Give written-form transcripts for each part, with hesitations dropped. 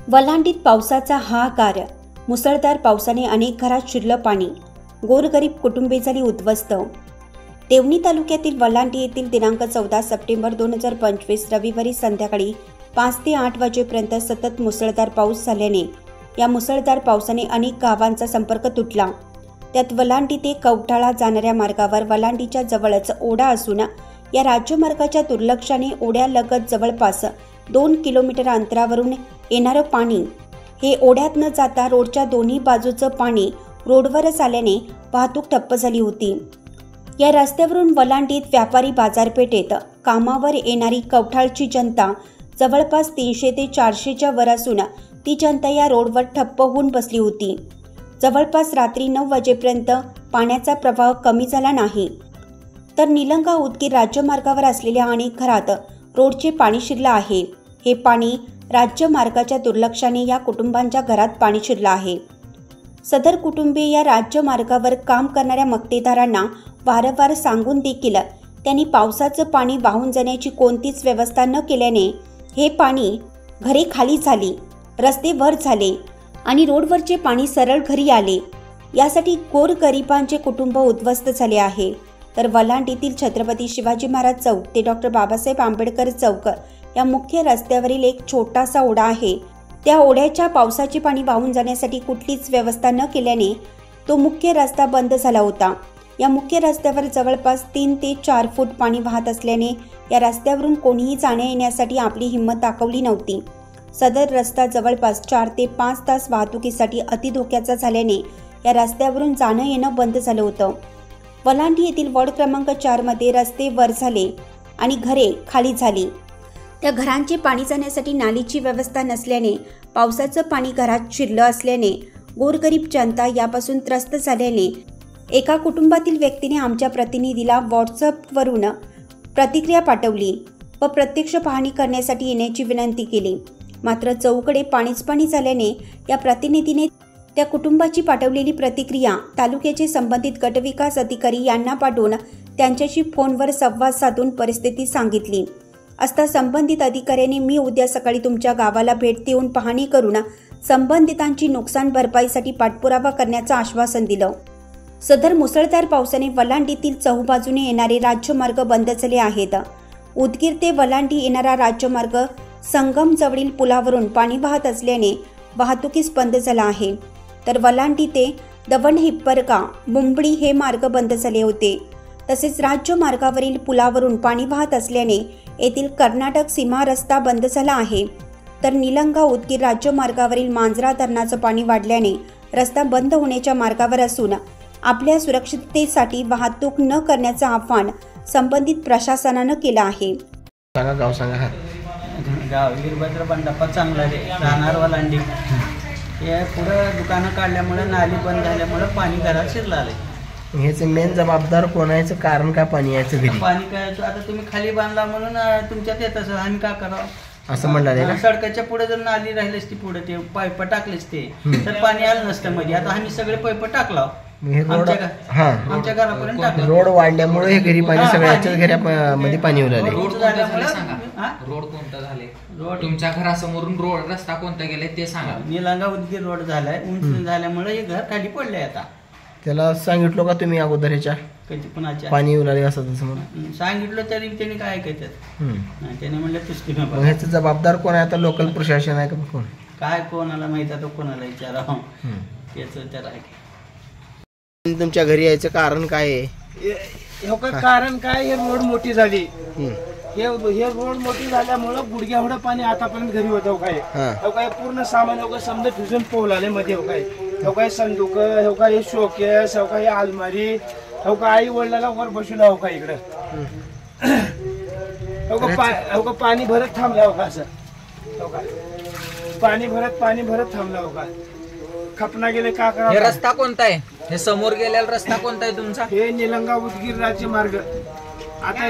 वलांडीत पावसाचा हाहाकार। मुसळधार पावसाने अनेक घरात शिरलं पाणी। गोरगरीब कुटुंबे झाली उद्ध्वस्त। देवणी तालुक्यातील वलांडी येथील दिनांक 14 सप्टेंबर 2025 रविवारी संध्याकाळी 5 ते 8 वाजेपर्यंत सतत मुसळधार पाऊस झाल्याने या मुसळधार पावसाने अनेक गावांचा संपर्क तुटला। त्यात वलांडी ते कवठाळा जाणाऱ्या मार्गावर वलांडीच्या जवळच ओढा असून या राज्यमार्गाच्या दुर्लक्षाने ओढ्यालगत जवळपास 2 किलोमीटर अंतरावरून येणारं पाणी हे ओढ्यात न जाता रोडच्या दोन्ही बाजूचं पाणी रोडवरच आल्याने वाहतूक ठप्प झाली होती। या रस्त्यावरून वलांडीत व्यापारी बाजारपेठेत कामावर येणारी कवठाळची जनता जवळपास 300 ते 400च्या वर असून ती जनता या रोडवर ठप्प होऊन बसली होती। जवळपास रात्री 9 वाजेपर्यंत पाण्याचा प्रवाह कमी झाला नाही, तर निलंगा उदगीर राज्यमार्गावर असलेल्या अनेक घरात रोडचे पाणी शिरलं आहे। हे पाणी राज्यमार्गाच्या दुर्लक्षाने या कुटुंबांच्या घरात पाणी शिरलं आहे। सदर कुटुंबे या राज्यमार्गावर काम करणाऱ्या मक्तेदारांना वारंवार सांगून देखील त्यांनी पावसाचं पाणी वाहून जाण्याची कोणतीच व्यवस्था न केल्याने हे पाणी घरे खाली झाली, रस्ते वर झाले आणि रोडवरचे पाणी सरळ घरी आले। यासाठी गोरगरिबांचे कुटुंब उद्ध्वस्त झाले आहे। तर वलांडीतील छत्रपती शिवाजी महाराज चौक ते डॉक्टर बाबासाहेब आंबेडकर चौक या मुख्य रस्त्यावरील एक छोटासा ओढा आहे। त्या ओढ्याच्या पावसाचे पाणी वाहून जाण्यासाठी कुठलीच व्यवस्था न केल्याने तो मुख्य रस्ता बंद झाला होता। या मुख्य रस्त्यावर जवळपास 3 ते 4 फूट पाणी वाहत असल्याने या रस्त्यावरून कोणीही जाण्या येण्यासाठी आपली हिंमत दाखवली नव्हती। सदर रस्ता जवळपास 4 ते 5 तास वाहतुकीसाठी अतिधोक्याचा झाल्याने या रस्त्यावरून जाणं येणं बंद झालं होतं। वलांडी येथील वॉर्ड क्रमांक 4 मध्ये रस्ते वर झाले आणि घरे खाली झाली। त्या घरांचे पाणी जाण्यासाठी नालीची व्यवस्था नसल्याने पावसाचं पाणी घरात शिरलं असल्याने गोरगरीब जनता यापासून त्रस्त झाल्याने एका कुटुंबातील व्यक्तीने आमच्या प्रतिनिधीला व्हॉट्सअपवरून प्रतिक्रिया पाठवली व प्रत्यक्ष पाहणी करण्यासाठी येण्याची विनंती केली। मात्र चौकडे पाणीच पाणी झाल्याने या प्रतिनिधीने त्या कुटुंबाची पाठवलेली प्रतिक्रिया तालुक्याचे संबंधित गटविकास अधिकारी यांना पाठवून त्यांच्याशी फोनवर संवाद साधून परिस्थिती सांगितली असता संबंधित अधिकाऱ्यांनी मी उद्या सकाळी तुमच्या गावाला भेट देऊन पाहणी करून संबंधितांची नुकसान भरपाईसाठी पाठपुरावा करण्याचं आश्वासन दिलं। सदर मुसळधार पावसाने वलांडीतील चहूबाजूने येणारे राज्यमार्ग बंद झाले आहेत। उदगीर ते वलांडी येणारा राज्यमार्ग संगम जवळील पुलावरून पाणी वाहत असल्याने वाहतुकीस बंद झाला आहे। तर वलांडी ते दवण हिप्परगा मुंबडी हे मार्ग बंद झाले होते। तसेच राज्यमार्गावरील पुलावरून पाणी वाहत असल्याने येथील कर्नाटक सीमा रस्ता बंद झाला आहे। तर निलंगा उदगीर राज्यमार्गावरील मांजरा धरणाचं पाणी वाढल्याने रस्ता बंद होण्याच्या मार्गावर असून आपल्या सुरक्षिततेसाठी वाहतूक न करण्याचं आवाहन संबंधित प्रशासनानं केलं आहे। गाव सांगा। गाव वीरभद्र बंडाप्पा चांगला रे राहणार वलांडी। हे पुढं दुकानं काढल्यामुळे नाली बंद झाल्यामुळे पाणी घरात शिरलं आलंय। ह्याचं मेन जबाबदार कोणाचं कारण काय पाणी यायचं घरी? पाणी काय आता तुम्ही खाली बांधला म्हणून तुमच्यात येत असं आम्ही का करावं असं म्हणलं ना। सडकाच्या पुढे जर नाली राहिलीच ती पुढे ते पाईप टाकलेच ते तर पाणी आलं नसतं मध्ये। आता आम्ही सगळे पाईप टाकला आमच्या घरापर्यंत टाकला। रोड वाढल्यामुळे हे घरी पाणी सगळ्याच्याच घरामध्ये पाणी उरले। रोड कोणता झाले? रोड तुमच्या घरासमोरून रोड रस्ता कोणता गेलाय ते सांगा। निलंगा उदगीर रोड झालाय, उंच झाल्यामुळे हे घर खाली पडलंय। आता त्याला सांगितलं का तुम्ही अगोदर ह्याच्या पाणी उरले असं तसं म्हणून सांगितलं तरी त्याने काय ऐकायचं? त्याने म्हणलं पुष्टी ह्याचं जबाबदार कोण आहे? आता लोकल प्रशासन आहे का कोण? काय कोणाला माहित आहे? तो कोणाला विचारावं त्याचं त्याला तुमच्या घरी यायचं कारण काय आहे? कारण काय? हे रोड मोठी झाली। हे रोड मोठी झाल्यामुळे गुडघ्या एवढं पाणी आतापर्यंत घरी होतं। काय पूर्ण सामान समजा भिजून पोहलाले मध्ये काय संदूक हे शोकेस हे अलमारी आई वडिलाला वर बसवला इकडं पाणी भरत थांबला असं पाणी भरत थांबला खपना गेले का करा। हे रस्ता कोणता आहे? हे समोर गेलेला रस्ता कोणता आहे तुमचा? हे निलंगा उदगीर राज्य मार्ग। आता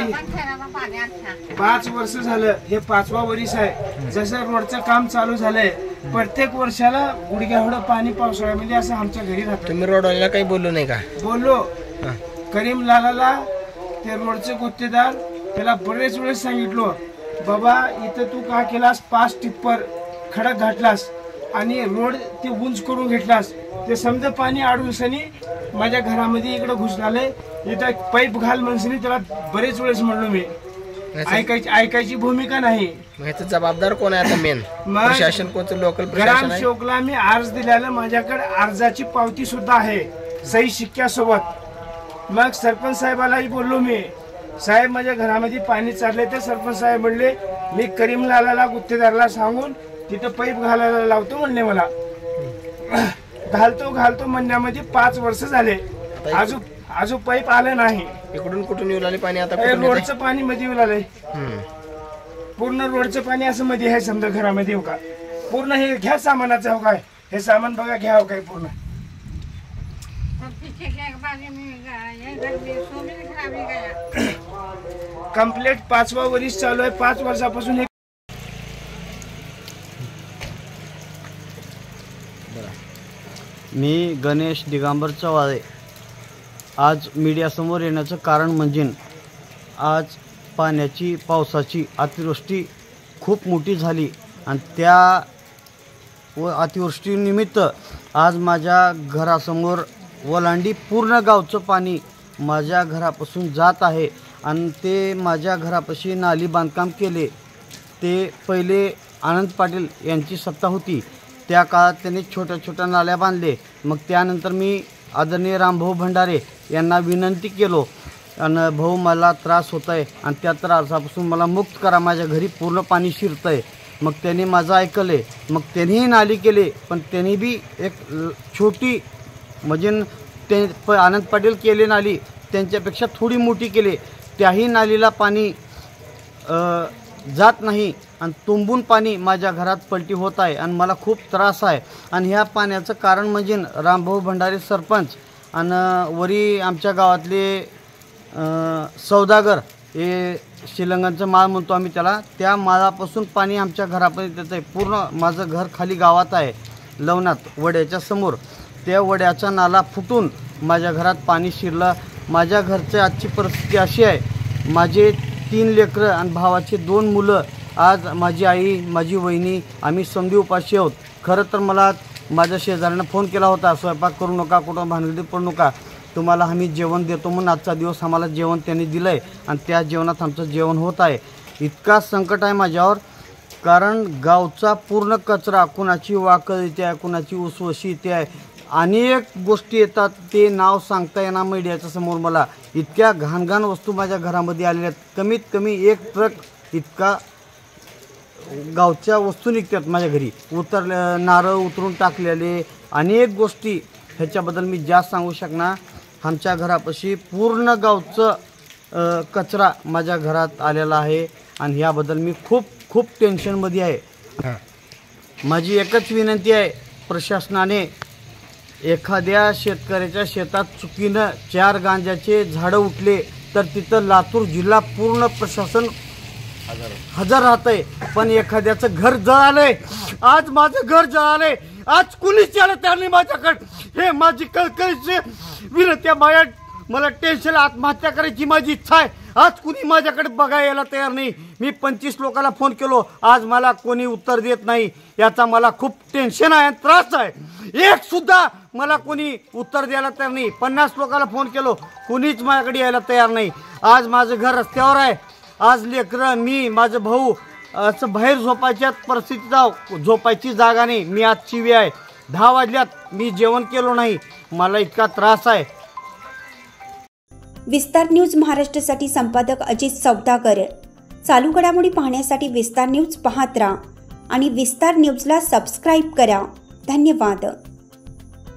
5 वर्ष झालं, हे 5वा वर्ष आहे। जसं रोडचं काम चालू झालंय प्रत्येक वर्षाला गुडघ्या एवढं पाणी पावसाळ्यामध्ये असं आमच्या घरी राहतं। तुम्ही रोडवाल्याला काही बोललो नाही का? बोललो करीम लालाला, ते रोडचे गुत्तेदार त्याला बरेच वेळेस सांगितलो, बाबा इथं तू का केलास? 5 टिप्पर खडक घातलास आणि रोड ते उंच करून घेतलास ते समजा पाणी अडूनसनी माझ्या घरामध्ये इकडे घुसलालंय. इथं पाईप घाल म्हणून त्याला बरेच वेळेस म्हणलो मी, ऐकायची भूमिका नाही. ह्याचं जबाबदार कोण आहे आता मेन? मग प्रशासन कोणतं? लोकल प्रशासन आहे? ग्रामसेवकला मी अर्ज दिलेला, माझ्याकडे अर्जाची पावती सुद्धा आहे सही शिक्क्यासोबत. मग सरपंच साहेबालाही बोललो मी, साहेब माझ्या घरामध्ये पाणी चाललंय. तर सरपंच साहेब म्हणले मी करीमलालाला गुत्तेदारला सांगून तिथं पाईप घालायला लावतो म्हणले. मला घालतो म्हणण्यामध्ये 5 वर्ष झाले, अजून पाईप आलं नाही. इकडून कुठून येऊ लागले पाणी? आता रोडचं पाणी मध्ये येऊ लागलंय. पूर्ण रोडचं पाणी असं मध्ये आहे समजा घरामध्ये. हो का पूर्ण हे घ्या सामानाचं? हो काय हे सामान बघा, घ्या. हो काय पूर्ण कंप्लीट 5वा वर्ष चालू आहे. 5 वर्षापासून. मी गणेश दिगंबर चव्हाळे. आज मीडियासमोर येण्याचं कारण म्हणजे आज पावसाची अतिवृष्टी खूप मोठी झाली आणि त्या अतिवृष्टीनिमित्त आज माझ्या घरासमोर वलांडी पूर्ण गावचं पाणी माझ्या घरापासून जात आहे. आणि ते माझ्या घरापाशी नाली बांधकाम केले ते पहिले आनंद पाटील यांची सत्ता होती. त्या काळात त्यांनी छोट्या छोट्या नाल्या बांधले. मग त्यानंतर मी आदरणीय रामभाऊ भंडारे यांना विनंती केलो आणि भाऊ मला त्रास होत आहे आणि त्या त्रासापासून मला मुक्त करा, माझ्या घरी पूर्ण पाणी शिरतं आहे. मग त्यांनी माझं ऐकले. मग त्यांनीही नाली केले, पण त्यांनी बी एक छोटी म्हणजे ते आनंद पाटील केले नाली त्यांच्यापेक्षा थोडी मोठी केली. त्याही नालीला पाणी जात नाही आणि तुंबून पाणी माझ्या घरात पलटी होत आहे आणि मला खूप त्रास आहे. आणि ह्या पाण्याचं कारण म्हणजे रामभाऊ भंडारे सरपंच आणि वरी आमच्या गावातले सौदागर हे शिलंगणचं माळ म्हणतो आम्ही त्याला, त्या माळापासून पाणी आमच्या घरापर्यंत येतं आहे. पूर्ण माझं घर खाली गावात आहे लवणात वड्याच्या समोर. त्या वड्याचा नाला फुटून माझ्या घरात पाणी शिरलं. माझ्या घरची आजची परिस्थिती अशी आहे, माझे 3 लेकरं आणि भावाचे 2 मुलं. आज माझी आई माझी वहिनी आम्ही समधी उपाशी आहोत. खरं तर मला माझ्या शेजाऱ्यानं फोन केला होता, स्वयंपाक करू नका, कुठं भानगडीत पडू नका, तुम्हाला आम्ही जेवण देतो म्हणून. आजचा दिवस आम्हाला जेवण त्यांनी दिलं आहे आणि त्या जेवणात आमचं जेवण होत आहे. इतका संकट आहे माझ्यावर, कारण गावचा पूर्ण कचरा, कुणाची वाकळ येते आहे, कुणाची उसवशी येते आहे, अनेक गोष्टी येतात. ते नाव सांगता येणार मीडियाच्या समोर मला. इतक्या घाणघाण वस्तू माझ्या घरामध्ये आलेल्या आहेत. कमीत कमी 1 ट्रक इतका गावच्या वस्तू निघतात माझ्या घरी. नारळ उतरून टाकलेले अनेक गोष्टी. ह्याच्याबद्दल मी जास्त सांगू शकणार. आमच्या घरापाशी पूर्ण गावचं कचरा माझ्या घरात आलेला आहे आणि ह्याबद्दल मी खूप टेन्शनमध्ये आहे. माझी एकच विनंती आहे, प्रशासनाने एखाद्या शेतकऱ्याच्या शेतात चुकीनं 4 गांजाचे झाडं उठले तर तिथं लातूर जिल्हा पूर्ण प्रशासन हजर राहत आहे. पण एखाद्याचं घर जळालंय, आज माझं घर जळालंय, आज कुणीच आलं त्यांनी माझ्याकडे. हे माझी कळकळीची विनंती आहे. मला टेन्शन, आत्महत्या करायची माझी इच्छा आहे. आज कुणी माझ्याकडे बघायला तयार नाही. मी 25 लोकांना फोन केलो, आज मला कोणी उत्तर देत नाही. याचा मला खूप टेन्शन आहे, त्रास आहे. एक सुद्धा मला कोणी उत्तर द्यायला तयार नाही. 50 लोकांना फोन केलो, कुणीच माझ्याकडे यायला तयार नाही. आज माझं घर रस्त्यावर आहे. आज लेकरं, मी, माझं भाऊ असं बाहेर झोपायच्या परिस्थितीत, झोपायची जागा नाही. मी आज चिवी आहे. 10 वाजल्यात मी जेवण केलो नाही. मला इतका त्रास आहे. विस्तार न्यूज महाराष्ट्रासाठी संपादक अजित सौदागर. चालू घडामोडी पाहण्यासाठी विस्तार न्यूज पाहत राहा आणि विस्तार न्यूजला सबस्क्राईब करा. धन्यवाद.